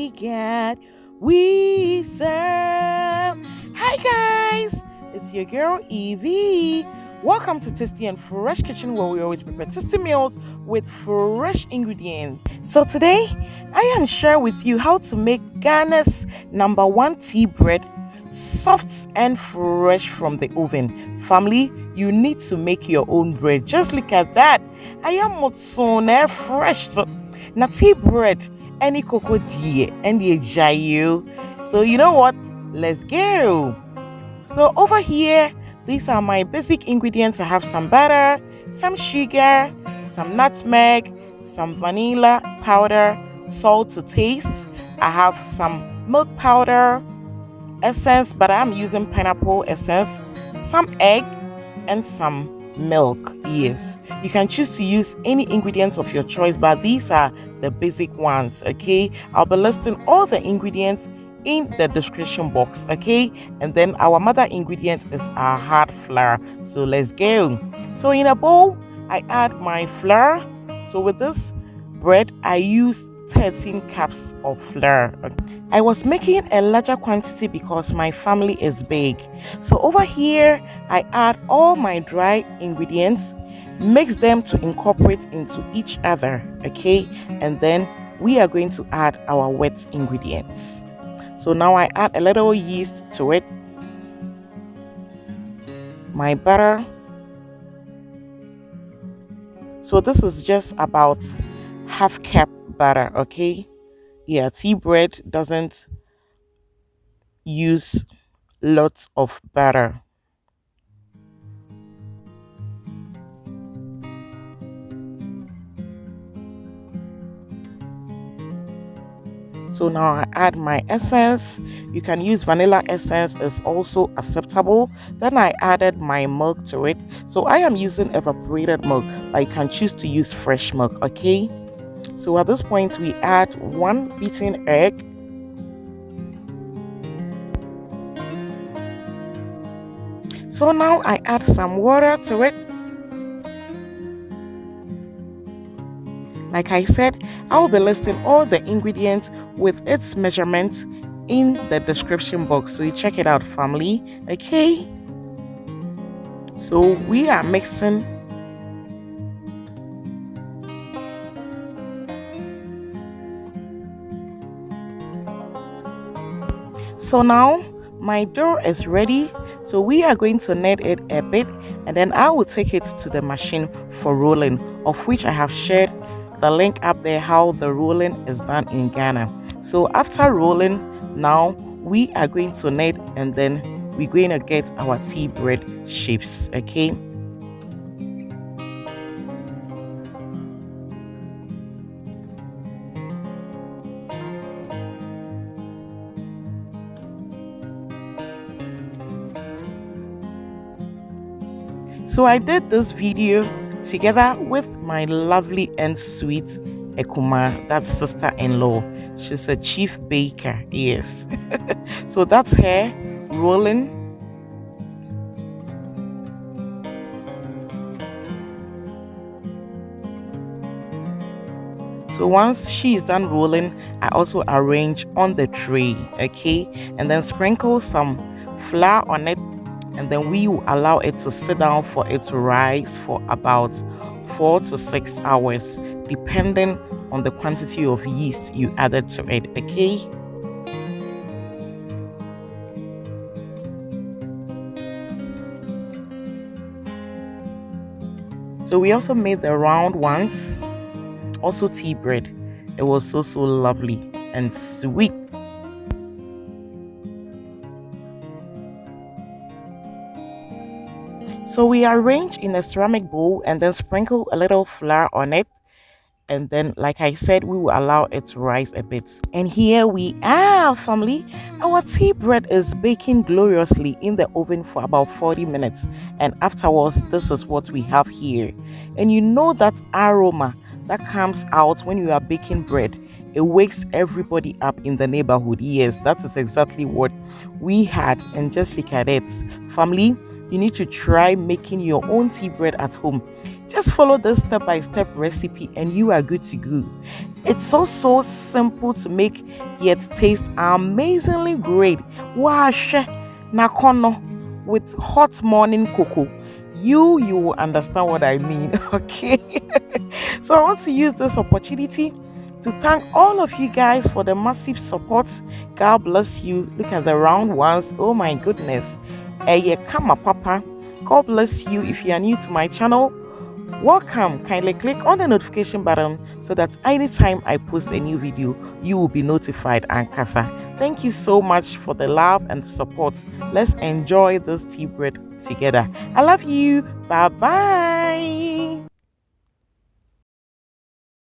mighty God we serve. Hi guys, it's your girl Evie. Welcome to Tasty and Fresh Kitchen, where we always prepare tasty meals with fresh ingredients. So today, I am sharing with you how to make Ghana's #1 tea bread, soft and fresh from the oven. Family, you need to make your own bread. Just look at that. I am motsone fresh. Na tea bread, any koko die, and the jayu. So you know what? Let's go. So over here, these are my basic ingredients. I have some butter, some sugar, some nutmeg, some vanilla powder, salt to taste. I have some milk powder, essence, but I'm using pineapple essence, some egg, and some milk. Yes, you can choose to use any ingredients of your choice, but these are the basic ones. Okay, I'll be listing all the ingredients in the description box. Okay, and then our mother ingredient is our hard flour. So let's go. So in a bowl, I add my flour. So with this bread, I use 13 cups of flour. I was making a larger quantity because my family is big. So over here, I add all my dry ingredients, mix them to incorporate into each other, okay? And then we are going to add our wet ingredients. So now I add a little yeast to it, my butter. So this is just about half cup butter, okay? Yeah, tea bread doesn't use lots of butter. So now I add my essence. You can use vanilla essence, is also acceptable. Then I added my milk to it. So I am using evaporated milk, but you can choose to use fresh milk, okay? So at this point, we add 1 beaten egg. So now I add some water to it. Like I said, I will be listing all the ingredients with its measurements in the description box. So you check it out, family. Okay. So we are mixing. So now my dough is ready. So we are going to knead it a bit, and then I will take it to the machine for rolling, of which I have shared the link up there how the rolling is done in Ghana. So after rolling, now we are going to knead, and then we're going to get our tea bread shapes, okay? So I did this video together with my lovely and sweet Ekuma, that's sister-in-law. She's a chief baker, yes. So that's her rolling. So once she's done rolling, I also arrange on the tray, okay? And then sprinkle some flour on it, and then we will allow it to sit down for it to rise for about 4 to 6 hours, depending on the quantity of yeast you added to it, okay? So we also made the round ones, also tea bread. It was so lovely and sweet. So we arrange in a ceramic bowl and then sprinkle a little flour on it. And then, like I said, we will allow it to rise a bit. And here we are, family. Our tea bread is baking gloriously in the oven for about 40 minutes. And afterwards, this is what we have here. And you know that aroma that comes out when you are baking bread, it wakes everybody up in the neighborhood. Yes, that is exactly what we had. And just look at it, family. you need to try making your own tea bread at home. Just follow this step-by-step recipe and you are good to go. It's so simple to make yet taste amazingly great. Wash nakono with hot morning cocoa. You will understand what I mean. Okay. So I want to use this opportunity to thank all of you guys for the massive support. God bless you. Look at the round ones. Oh my goodness. Kama Papa. God bless you. If you are new to my channel, welcome. Kindly click on the notification button so that anytime I post a new video, you will be notified. And Kasa, thank you so much for the love and the support. Let's enjoy this tea bread together. I love you. Bye bye.